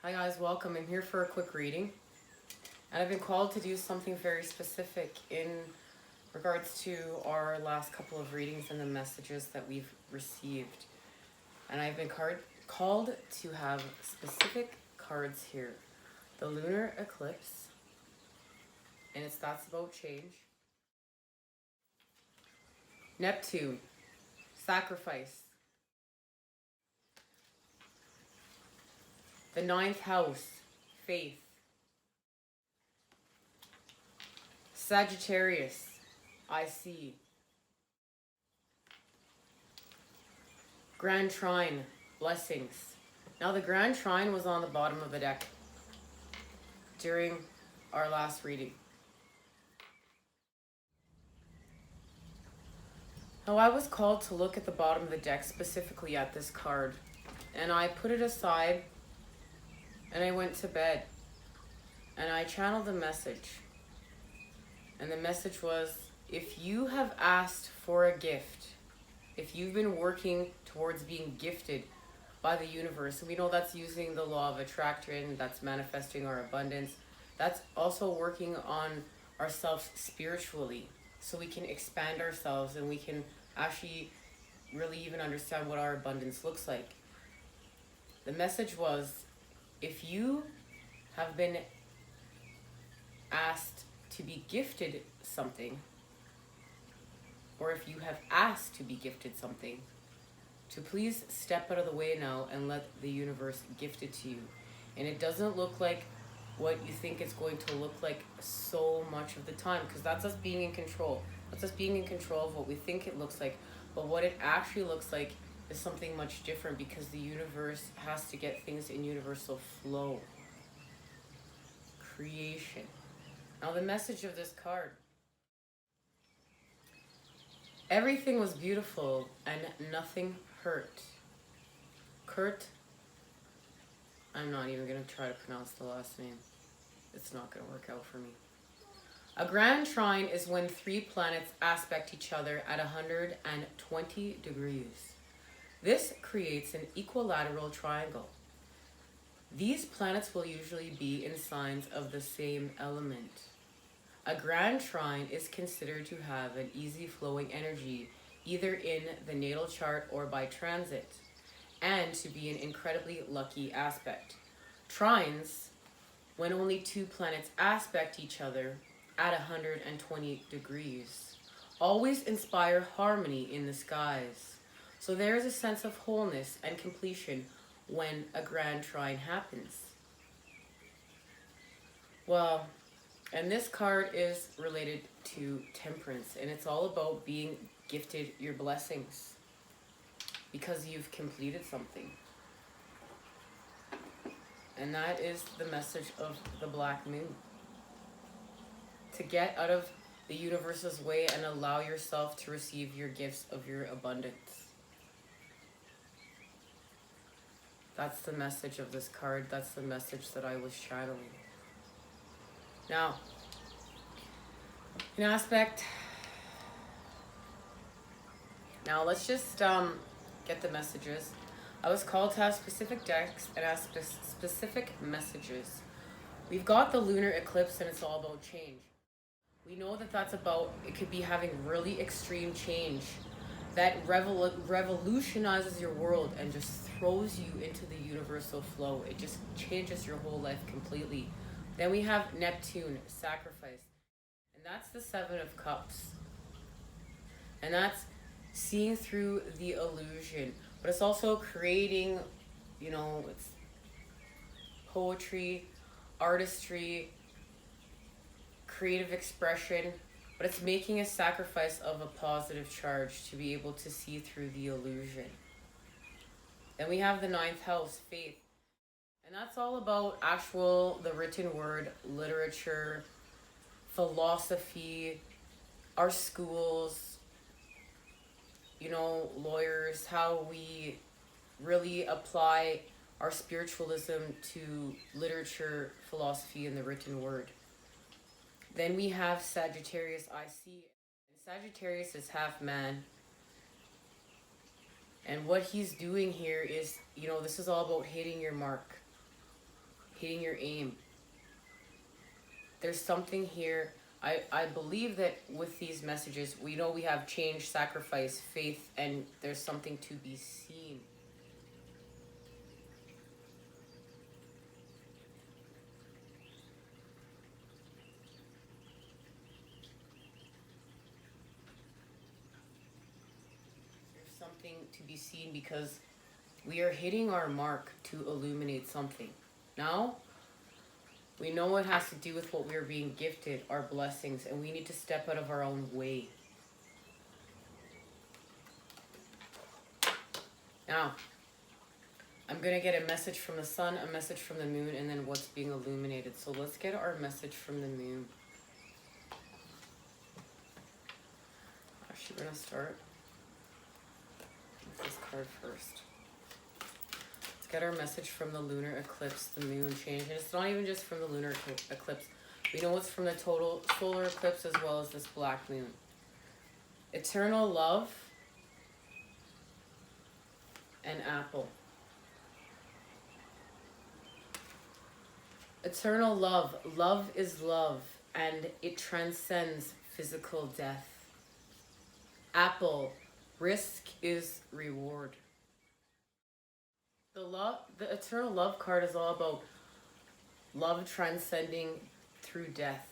Hi guys, welcome. I'm here for a quick reading. And I've been called to do something very specific in regards to our last couple of readings and the messages that we've received. And I've been called to have specific cards here. The lunar eclipse, and that's about change. Neptune, sacrifice. The ninth house, faith. Sagittarius, I see. Grand Trine, blessings. Now the Grand Trine was on the bottom of the deck during our last reading. Now I was called to look at the bottom of the deck, specifically at this card, and I put it aside and I went to bed and I channeled a message. And the message was, if you have asked for a gift, if you've been working towards being gifted by the universe, and we know that's using the law of attraction, that's manifesting our abundance, that's also working on ourselves spiritually, so we can expand ourselves and we can actually really even understand what our abundance looks like. The message was, if you have been asked to be gifted something, or if you have asked to be gifted something, to please step out of the way now and let the universe gift it to you. And it doesn't look like what you think it's going to look like so much of the time, because that's us being in control. That's us being in control of what we think it looks like. But what it actually looks like is something much different, because the universe has to get things in universal flow. Creation. Now the message of this card. Everything was beautiful and nothing hurt. Kurt, I'm not even going to try to pronounce the last name. It's not going to work out for me. A grand trine is when three planets aspect each other at 120 degrees. This creates an equilateral triangle. These planets will usually be in signs of the same element. A grand trine is considered to have an easy flowing energy, either in the natal chart or by transit, and to be an incredibly lucky aspect. Trines, when only two planets aspect each other at 120 degrees, always inspire harmony in the skies. So there is a sense of wholeness and completion when a grand trine happens. Well, and this card is related to temperance, and it's all about being gifted your blessings because you've completed something. And that is the message of the black moon. To get out of the universe's way and allow yourself to receive your gifts of your abundance. That's the message of this card. That's the message that I was channeling. Now, an aspect. Now let's just get the messages. I was called to have specific decks and ask specific messages. We've got the lunar eclipse, and it's all about change. We know that that's about, it could be having really extreme change that revolutionizes your world and just throws you into the universal flow. It just changes your whole life completely. Then we have Neptune, sacrifice. And that's the Seven of Cups. And that's seeing through the illusion. But it's also creating, it's poetry, artistry, creative expression. But it's making a sacrifice of a positive charge to be able to see through the illusion. Then we have the ninth house, faith. And that's all about the written word, literature, philosophy, our schools, lawyers, how we really apply our spiritualism to literature, philosophy, and the written word. Then we have Sagittarius, I see. Sagittarius is half man. And what he's doing here is, this is all about hitting your mark. hitting your aim. There's something here. I believe that with these messages, we know we have change, sacrifice, faith, and there's something to be seen. There's something to be seen because we are hitting our mark to illuminate something. Now, we know it has to do with what we are being gifted, our blessings, and we need to step out of our own way. Now, I'm going to get a message from the sun, a message from the moon, and then what's being illuminated. So let's get our message from the moon. Actually, we're going to start with this card first. Let's get our message from the lunar eclipse, the moon change. And it's not even just from the lunar eclipse. We know it's from the total solar eclipse as well as this black moon. Eternal love and apple. Eternal love. Love is love, and it transcends physical death. Apple. Risk is reward. The eternal love card is all about love transcending through death,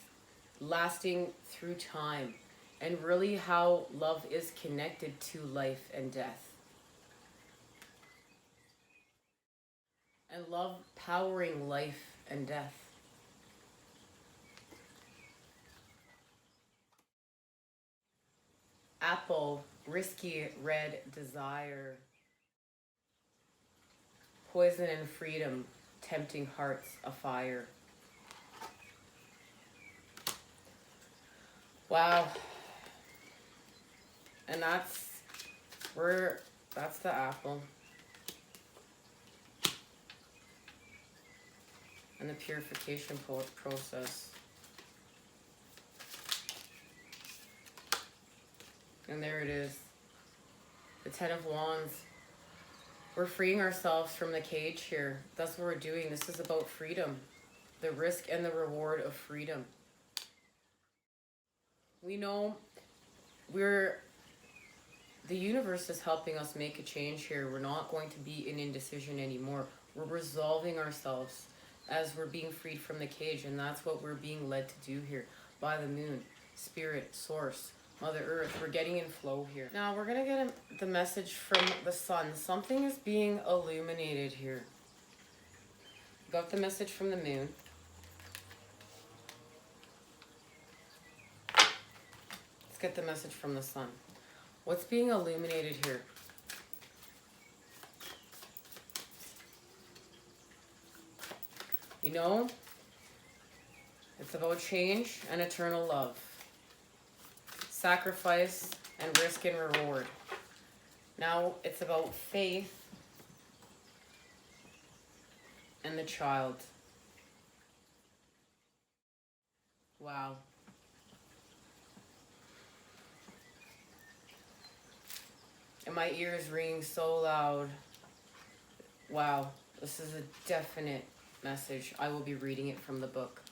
lasting through time, and really how love is connected to life and death. And love powering life and death. Apple, risky red desire. Poison and freedom, tempting hearts afire. Wow. And that's the apple. And the purification process. And there it is. The Ten of Wands. We're freeing ourselves from the cage here. That's what we're doing. This is about freedom. The risk and the reward of freedom. We know the universe is helping us make a change here. We're not going to be in indecision anymore. We're resolving ourselves as we're being freed from the cage, and that's what we're being led to do here by the moon, spirit, source, Mother Earth. We're getting in flow here. Now we're going to get the message from the sun. Something is being illuminated here. Got the message from the moon. Let's get the message from the sun. What's being illuminated here? You know, it's about change and eternal love. Sacrifice and risk and reward. Now it's about faith and the child. Wow. And my ears ringing so loud. Wow, this is a definite message. I will be reading it from the book.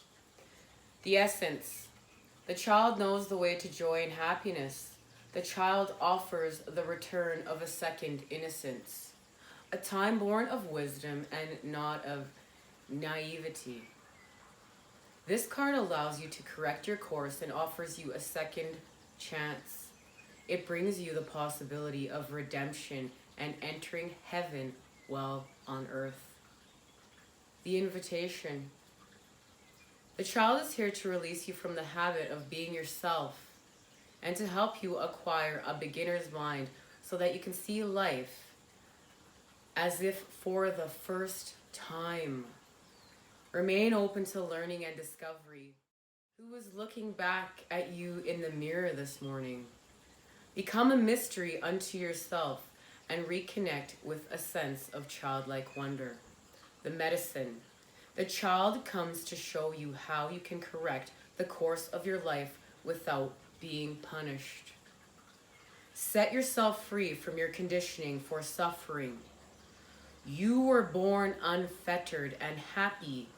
The essence. The child knows the way to joy and happiness. The child offers the return of a second innocence. A time born of wisdom and not of naivety. This card allows you to correct your course and offers you a second chance. It brings you the possibility of redemption and entering heaven while on earth. The invitation. The child is here to release you from the habit of being yourself and to help you acquire a beginner's mind so that you can see life as if for the first time. Remain open to learning and discovery. Who is looking back at you in the mirror this morning? Become a mystery unto yourself and reconnect with a sense of childlike wonder. The medicine. The child comes to show you how you can correct the course of your life without being punished. Set yourself free from your conditioning for suffering. You were born unfettered and happy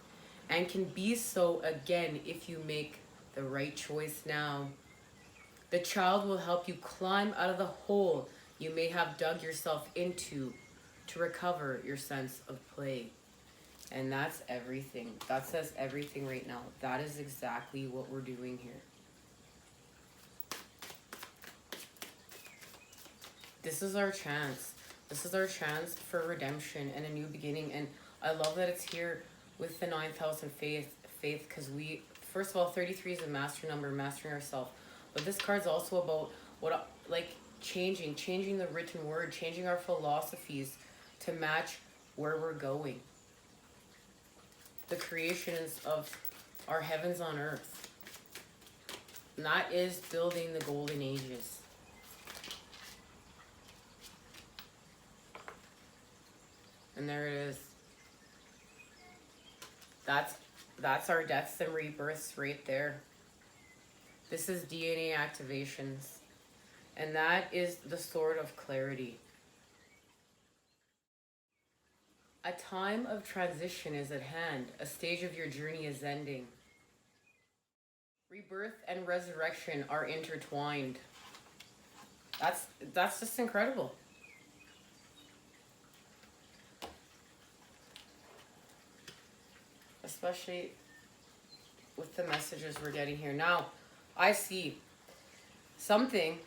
and can be so again if you make the right choice now. The child will help you climb out of the hole you may have dug yourself into to recover your sense of play. And that's everything. That says everything right now. That is exactly what we're doing here. This is our chance. This is our chance for redemption and a new beginning. And I love that it's here with the 9,000 faith, because we, first of all, 33 is a master number, mastering ourselves. But this card's also about what, like, changing the written word, changing our philosophies to match where we're going. The creations of our heavens on earth. And that is building the golden ages. And there it is. That's our deaths and rebirths right there. This is DNA activations. And that is the sword of clarity. A time of transition is at hand. A stage of your journey is ending. Rebirth and resurrection are intertwined. That's just incredible. Especially with the messages we're getting here. Now, I see something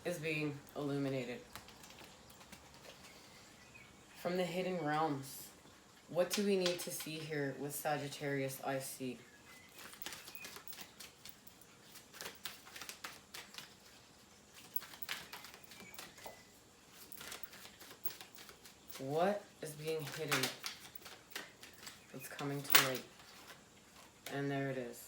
is being illuminated. From the hidden realms. What do we need to see here with Sagittarius? I see. What is being hidden? It's coming to light. And there it is.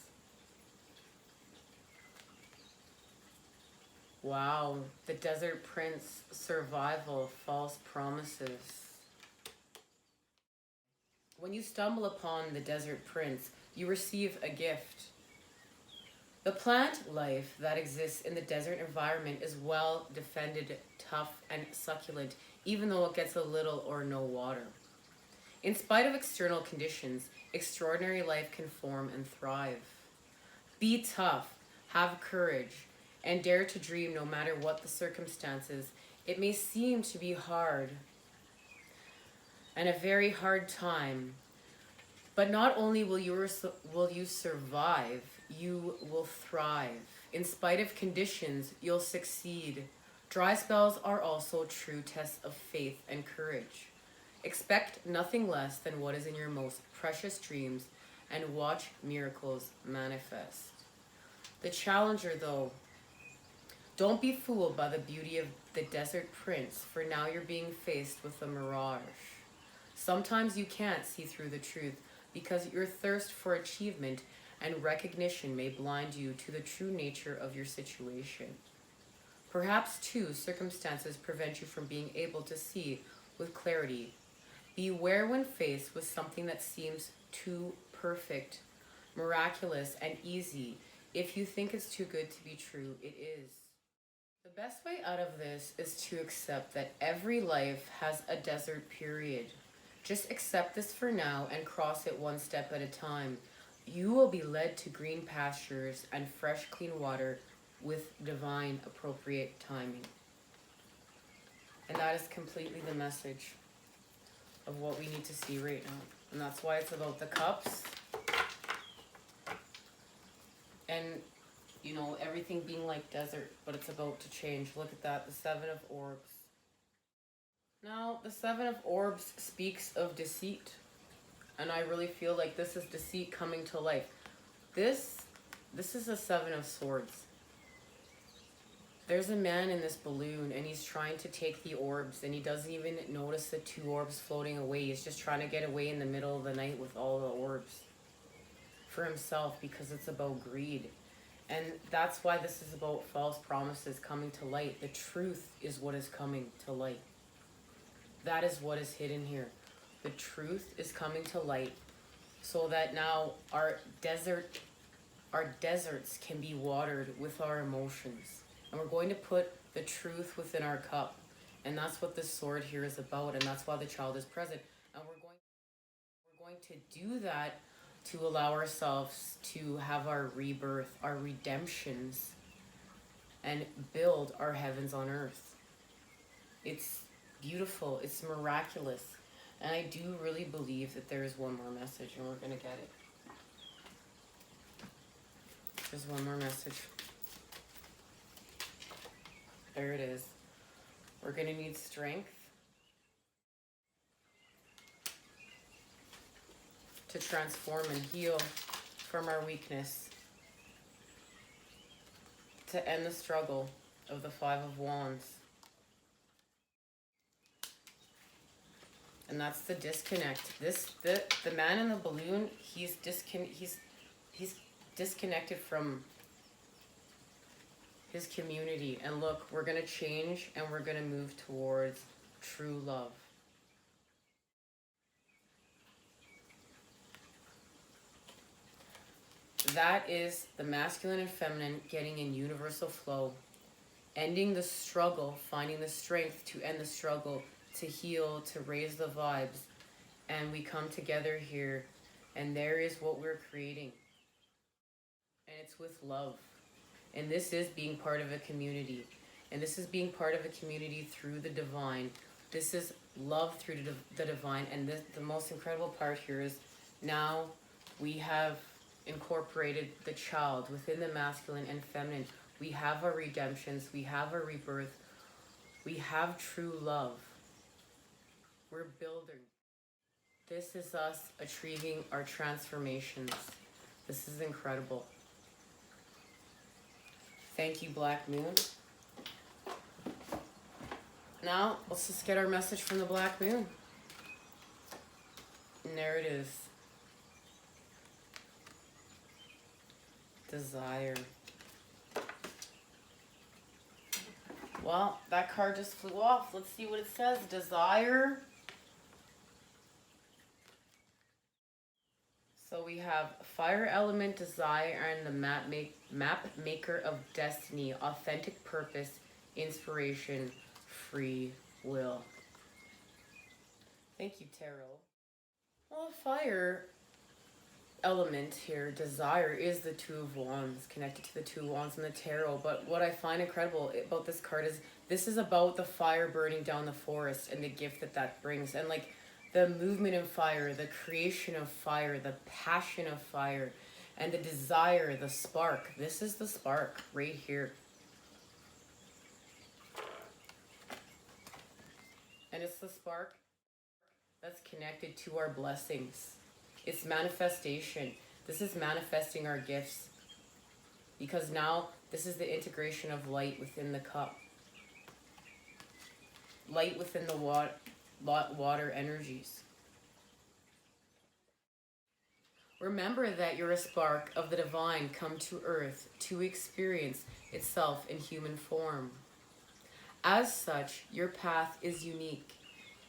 Wow. The Desert Prince, survival, false promises. When you stumble upon the Desert Prince, you receive a gift. The plant life that exists in the desert environment is well defended, tough, and succulent, even though it gets a little or no water. In spite of external conditions, extraordinary life can form and thrive. Be tough, have courage, and dare to dream no matter what the circumstances. It may seem to be hard, and a very hard time, but not only will you survive, you will thrive. In spite of conditions, you'll succeed. Dry spells are also true tests of faith and courage. Expect nothing less than what is in your most precious dreams and watch miracles manifest. The challenger, though, don't be fooled by the beauty of the Desert Prince, for now you're being faced with a mirage. Sometimes you can't see through the truth because your thirst for achievement and recognition may blind you to the true nature of your situation. Perhaps, too, circumstances prevent you from being able to see with clarity. Beware when faced with something that seems too perfect, miraculous, and easy. If you think it's too good to be true, it is. The best way out of this is to accept that every life has a desert period. Just accept this for now and cross it one step at a time. You will be led to green pastures and fresh, clean water with divine, appropriate timing. And that is completely the message of what we need to see right now. And that's why it's about the cups. And, you know, everything being like desert, but it's about to change. Look at that, the Seven of Orbs. Now, the Seven of Orbs speaks of deceit. And I really feel like this is deceit coming to life. This is a Seven of Swords. There's a man in this balloon and he's trying to take the orbs and he doesn't even notice the two orbs floating away. He's just trying to get away in the middle of the night with all the orbs for himself because it's about greed. And that's why this is about false promises coming to light. The truth is what is coming to light. That is what is hidden here. The truth is coming to light so that now our deserts can be watered with our emotions. And we're going to put the truth within our cup. And that's what this sword here is about. And that's why the child is present. And we're going to do that to allow ourselves to have our rebirth, our redemptions, and build our heavens on earth. It's beautiful, it's miraculous, and I do really believe that there is one more message, and we're going to get it. There's one more message. There it is. We're going to need strength to transform and heal from our weakness, to end the struggle of the Five of Wands. And that's the disconnect. The man in the balloon, he's disconnected from his community. And look, we're going to change and we're going to move towards true love. That is the masculine and feminine getting in universal flow, ending the struggle, finding the strength to end the struggle, to heal, to raise the vibes. And we come together here, and there is what we're creating. And it's with love. And this is being part of a community. And this is being part of a community through the divine. This is love through the divine. And the most incredible part here is now we have incorporated the child within the masculine and feminine. We have our redemptions. We have our rebirth. We have true love. We're building. This is us achieving our transformations. This is incredible. Thank you, Black Moon. Now, let's just get our message from the Black Moon. And there it is. Desire. Well, that card just flew off. Let's see what it says. Desire. So we have fire element, desire, and the map maker of destiny, authentic purpose, inspiration, free will. Thank you, Tarot. Well, fire element here, desire, is the Two of Wands, connected to the Two of Wands in the tarot. But what I find incredible about this card is this is about the fire burning down the forest and the gift that that brings, and like the movement of fire, the creation of fire, the passion of fire, and the desire, the spark. This is the spark right here. And it's the spark that's connected to our blessings. It's manifestation. This is manifesting our gifts. Because now this is the integration of light within the cup. Light within the water energies. Remember that you're a spark of the divine come to earth to experience itself in human form. As such, your path is unique.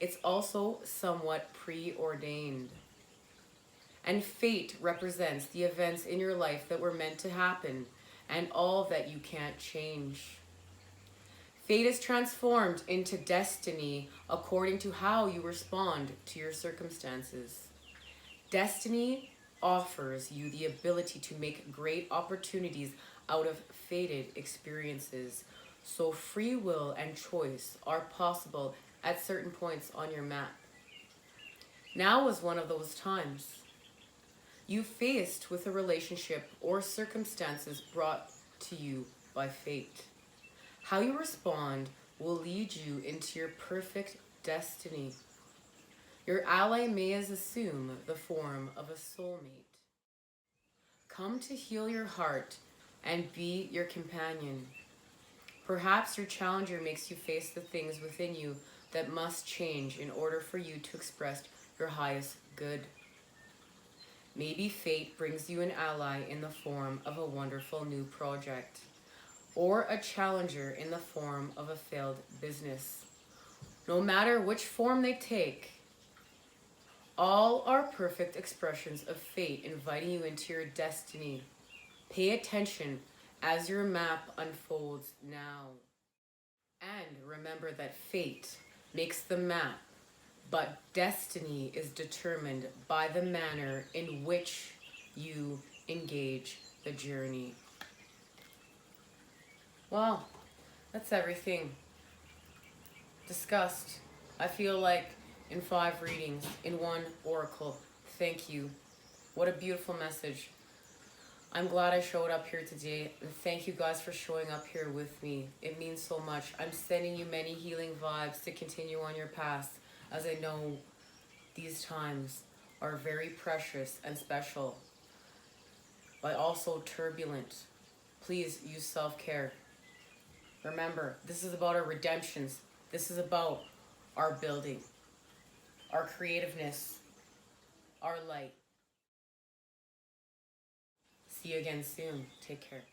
It's also somewhat preordained. And fate represents the events in your life that were meant to happen and all that you can't change. Fate is transformed into destiny according to how you respond to your circumstances. Destiny offers you the ability to make great opportunities out of fated experiences. So free will and choice are possible at certain points on your map. Now is one of those times. You faced with a relationship or circumstances brought to you by fate. How you respond will lead you into your perfect destiny. Your ally may assume the form of a soulmate. Come to heal your heart and be your companion. Perhaps your challenger makes you face the things within you that must change in order for you to express your highest good. Maybe fate brings you an ally in the form of a wonderful new project, or a challenger in the form of a failed business. No matter which form they take, all are perfect expressions of fate inviting you into your destiny. Pay attention as your map unfolds now. And remember that fate makes the map but destiny is determined by the manner in which you engage the journey. Well, that's everything discussed. I feel like in 5 readings, in 1 oracle. Thank you. What a beautiful message. I'm glad I showed up here today, and thank you guys for showing up here with me. It means so much. I'm sending you many healing vibes to continue on your path, as I know these times are very precious and special, but also turbulent. Please use self-care. Remember, this is about our redemptions. This is about our building, our creativeness, our light. See you again soon. Take care.